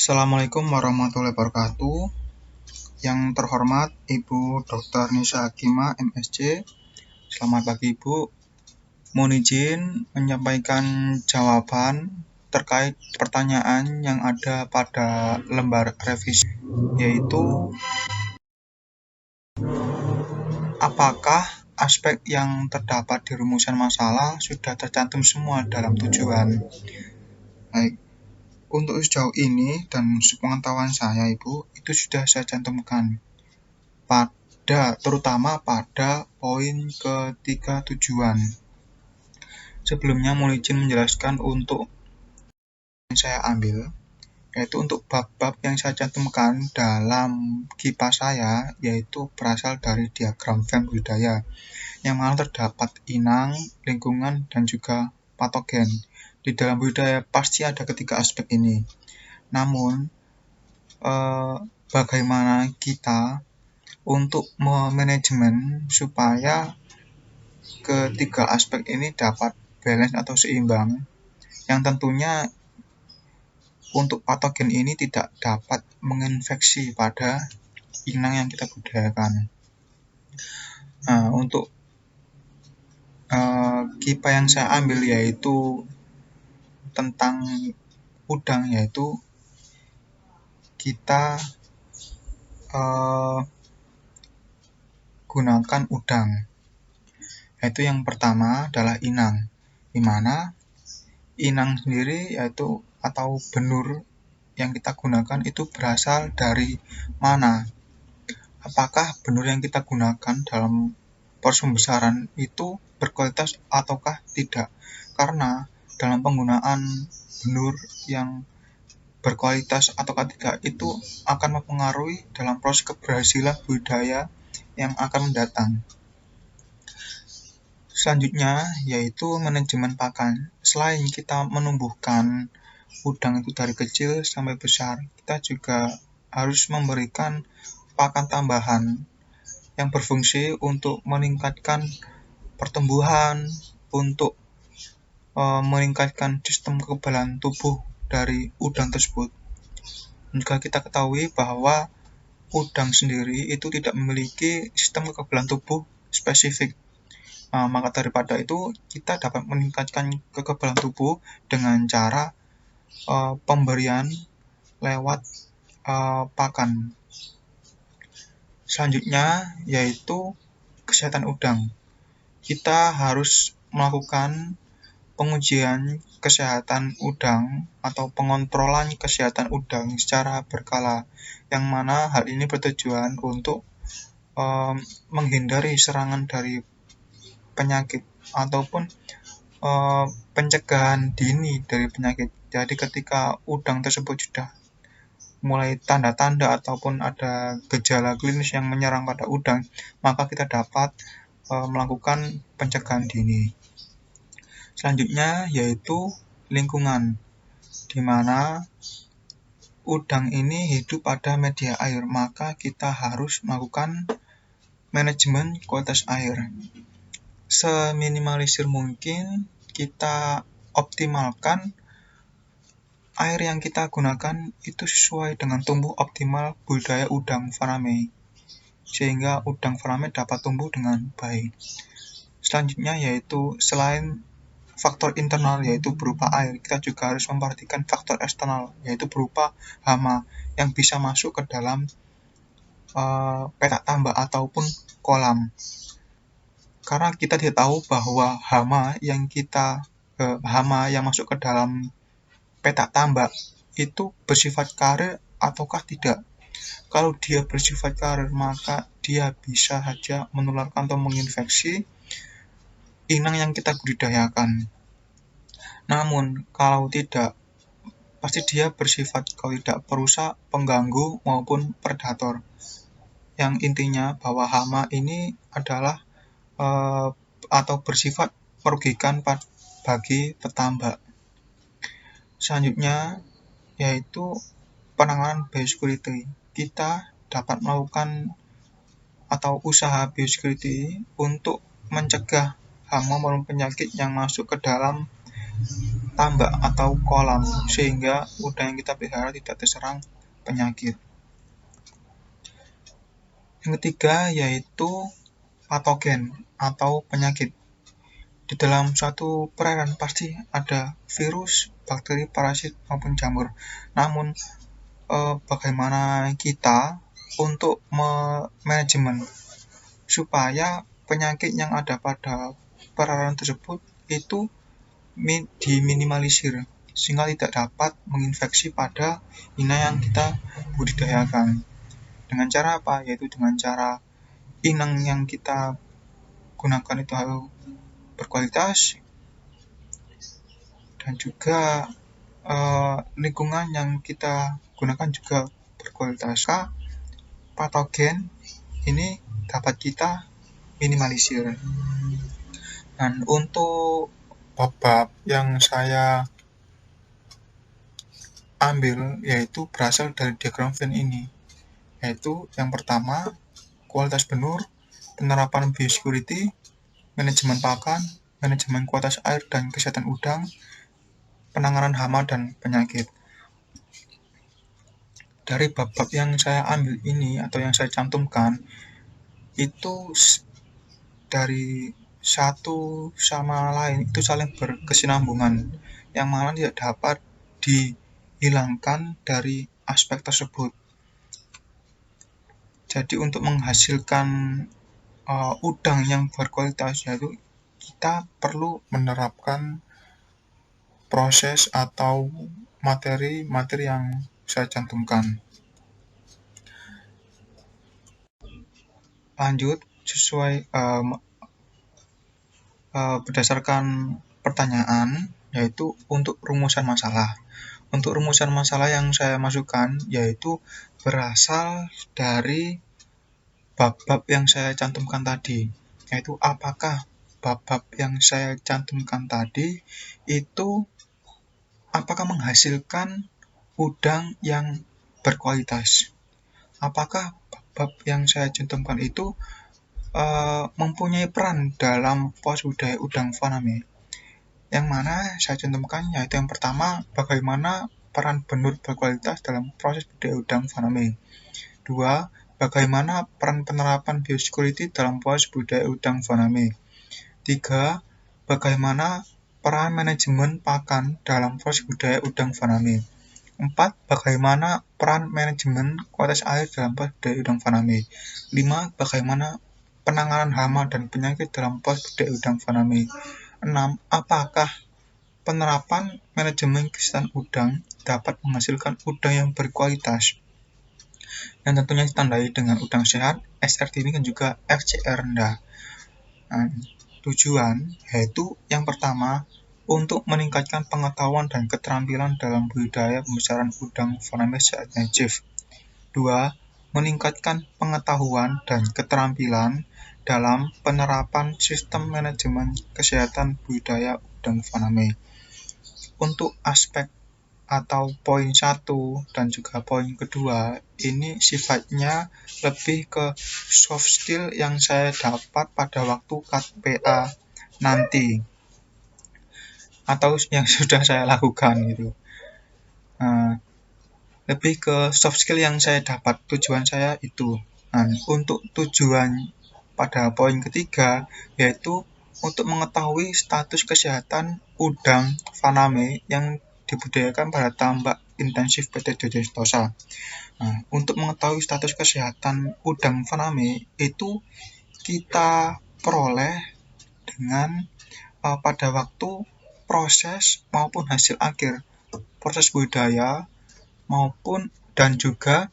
Assalamualaikum warahmatullahi wabarakatuh. Yang terhormat Ibu Dr. Nisa Hakimah, MSc. Selamat pagi Ibu. Mohon izin menyampaikan jawaban terkait pertanyaan yang ada pada lembar revisi, yaitu apakah aspek yang terdapat di rumusan masalah sudah tercantum semua dalam tujuan. Baik. Untuk sejauh ini dan sepengetahuan saya Ibu, itu sudah saya cantumkan terutama pada poin ketiga tujuan. Sebelumnya mohon izin menjelaskan untuk yang saya ambil, yaitu untuk bab-bab yang saya cantumkan dalam KIPA saya, yaitu berasal dari diagram Venn budidaya, yang mana terdapat inang, lingkungan, dan juga patogen. Di dalam budidaya pasti ada ketiga aspek ini. Namun, bagaimana kita untuk memanajemen supaya ketiga aspek ini dapat balance atau seimbang, yang tentunya untuk patogen ini tidak dapat menginfeksi pada inang yang kita budidayakan. Nah, untuk KIPA yang saya ambil yaitu tentang udang, yaitu kita gunakan udang. Yaitu yang pertama adalah inang, di mana inang sendiri yaitu atau benur yang kita gunakan itu berasal dari mana? Apakah benur yang kita gunakan dalam proses pembesaran itu berkualitas ataukah tidak? Karena dalam penggunaan benur yang berkualitas ataukah tidak itu akan mempengaruhi dalam proses keberhasilan budidaya yang akan mendatang. Selanjutnya yaitu manajemen pakan. Selain kita menumbuhkan udang itu dari kecil sampai besar, kita juga harus memberikan pakan tambahan yang berfungsi untuk meningkatkan pertumbuhan, untuk meningkatkan sistem kekebalan tubuh dari udang tersebut. Juga kita ketahui bahwa udang sendiri itu tidak memiliki sistem kekebalan tubuh spesifik. Maka daripada itu kita dapat meningkatkan kekebalan tubuh dengan cara pemberian lewat pakan. Selanjutnya yaitu kesehatan udang. Kita harus melakukan pengujian kesehatan udang atau pengontrolan kesehatan udang secara berkala, yang mana hal ini bertujuan untuk menghindari serangan dari penyakit ataupun pencegahan dini dari penyakit. Jadi ketika udang tersebut sudah mulai tanda-tanda ataupun ada gejala klinis yang menyerang pada udang, maka kita dapat melakukan pencegahan dini. Selanjutnya yaitu lingkungan, di mana udang ini hidup pada media air, maka kita harus melakukan manajemen kualitas air. Seminimalisir mungkin kita optimalkan air yang kita gunakan itu sesuai dengan tumbuh optimal budidaya udang faname, sehingga udang faname dapat tumbuh dengan baik. Selanjutnya yaitu selain faktor internal yaitu berupa air, kita juga harus memperhatikan faktor eksternal yaitu berupa hama yang bisa masuk ke dalam petak tambak ataupun kolam. Karena kita tidak tahu bahwa hama yang masuk ke dalam petak tambak itu bersifat karir ataukah tidak. Kalau dia bersifat karir, maka dia bisa saja menularkan atau menginfeksi inang yang kita budidayakan. Namun kalau tidak, pasti dia bersifat kalau tidak perusak, pengganggu maupun predator. Yang intinya bahwa hama ini adalah atau bersifat merugikan bagi petambak. Selanjutnya yaitu penanganan biosecurity. Kita dapat melakukan atau usaha biosecurity untuk mencegah hama maupun penyakit yang masuk ke dalam tambak atau kolam, sehingga udang yang kita pelihara tidak terserang penyakit. Yang ketiga yaitu patogen atau penyakit. Di dalam suatu perairan pasti ada virus, bakteri, parasit, maupun jamur. Namun, bagaimana kita untuk manajemen supaya penyakit yang ada pada perairan tersebut itu diminimalisir, sehingga tidak dapat menginfeksi pada inang yang kita budidayakan. Dengan cara apa? Yaitu dengan cara inang yang kita gunakan itu harus berkualitas, dan juga lingkungan yang kita gunakan juga berkualitas. Patogen ini dapat kita minimalisir. Dan untuk bab yang saya ambil yaitu berasal dari diagram Venn ini, yaitu yang pertama kualitas benur, penerapan biosecurity, manajemen pakan, manajemen kualitas air dan kesehatan udang, penanganan hama dan penyakit. Dari bab-bab yang saya ambil ini atau yang saya cantumkan itu dari satu sama lain itu saling berkesinambungan, yang mana tidak dapat dihilangkan dari aspek tersebut. Jadi untuk menghasilkan udang yang berkualitas, yaitu kita perlu menerapkan proses atau materi-materi yang saya cantumkan. Lanjut, sesuai berdasarkan pertanyaan, yaitu untuk rumusan masalah. Untuk rumusan masalah yang saya masukkan yaitu berasal dari bab-bab yang saya cantumkan tadi, yaitu apakah bab-bab yang saya cantumkan tadi itu apakah menghasilkan udang yang berkualitas. Apakah bab yang saya cantumkan itu mempunyai peran dalam proses budidaya udang faname. Yang mana saya cantumkan yaitu yang pertama, bagaimana peran benur berkualitas dalam proses budidaya udang faname. 2. Bagaimana peran penerapan biosecurity dalam proses budidaya udang faname. 3. Bagaimana peran manajemen pakan dalam proses budidaya udang faname. 4. Bagaimana peran manajemen kualitas air dalam proses budidaya udang faname. 5. Bagaimana penanganan hama dan penyakit dalam proses budidaya udang faname. 6. Apakah penerapan manajemen kesehatan udang dapat menghasilkan udang yang berkualitas, dan tentunya ditandai dengan udang sehat, SRT ini dan juga FCR rendah. Tujuan yaitu yang pertama, untuk meningkatkan pengetahuan dan keterampilan dalam budidaya pembesaran udang faname sehatnya chief. 2. Meningkatkan pengetahuan dan keterampilan dalam penerapan sistem manajemen kesehatan budidaya udang faname. Untuk aspek atau poin 1 dan juga poin kedua ini sifatnya lebih ke soft skill yang saya dapat pada waktu KPA nanti atau yang sudah saya lakukan gitu. Lebih ke soft skill yang saya dapat, tujuan saya itu. Untuk tujuan pada poin ketiga yaitu untuk mengetahui status kesehatan udang faname yang dibudidayakan pada tambak intensif PT Dede Sentosa. Untuk mengetahui status kesehatan udang faname itu kita peroleh dengan pada waktu proses maupun hasil akhir, proses budidaya maupun dan juga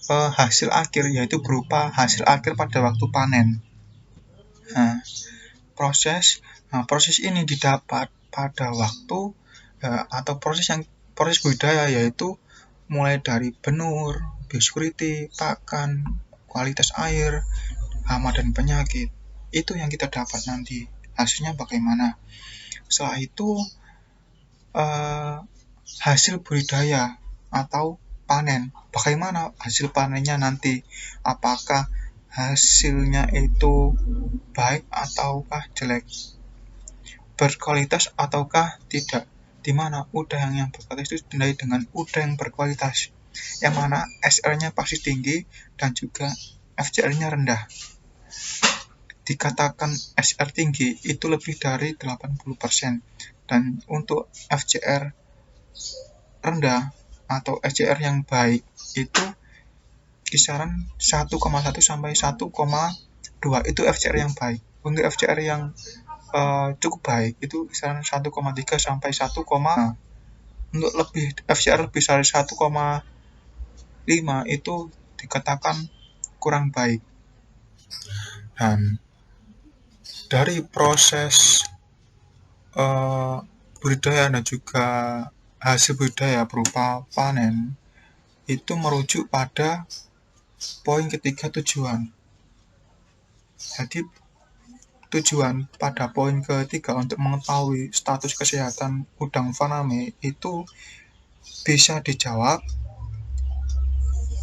hasil akhir, yaitu berupa hasil akhir pada waktu panen. Proses ini didapat pada waktu atau proses budidaya, yaitu mulai dari benur, biosecurity, pakan, kualitas air, hama dan penyakit. Itu yang kita dapat nanti. Hasilnya bagaimana? Setelah itu hasil budidaya atau panen. Bagaimana hasil panennya nanti? Apakah hasilnya itu baik ataukah jelek? berkualitas ataukah tidak, di mana udang yang berkualitas itu dinilai dengan udang yang berkualitas, yang mana SR-nya pasti tinggi dan juga FCR-nya rendah. Dikatakan SR tinggi itu lebih dari 80%, dan untuk FCR rendah atau FCR yang baik itu kisaran 1,1 sampai 1,2 itu FCR yang baik. Untuk FCR yang cukup baik itu kisaran 1,3 sampai 1, untuk FCR lebih dari 1,5 itu dikatakan kurang baik. Dan dari proses budidaya dan juga hasil budidaya berupa panen itu merujuk pada poin ketiga tujuan. Jadi tujuan pada poin ketiga untuk mengetahui status kesehatan udang faname itu bisa dijawab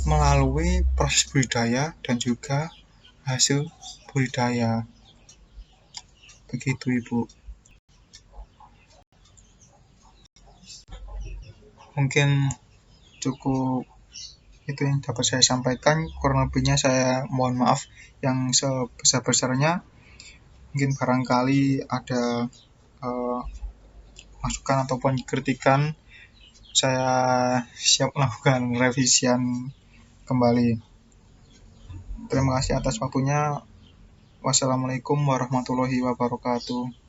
melalui proses budidaya dan juga hasil budidaya. Begitu Ibu. Mungkin cukup itu yang dapat saya sampaikan. Kurang lebihnya saya mohon maaf yang sebesar-besarnya. Mungkin barangkali ada masukan ataupun kritikan, saya siap melakukan revisian kembali. Terima kasih atas waktunya. Wassalamualaikum warahmatullahi wabarakatuh.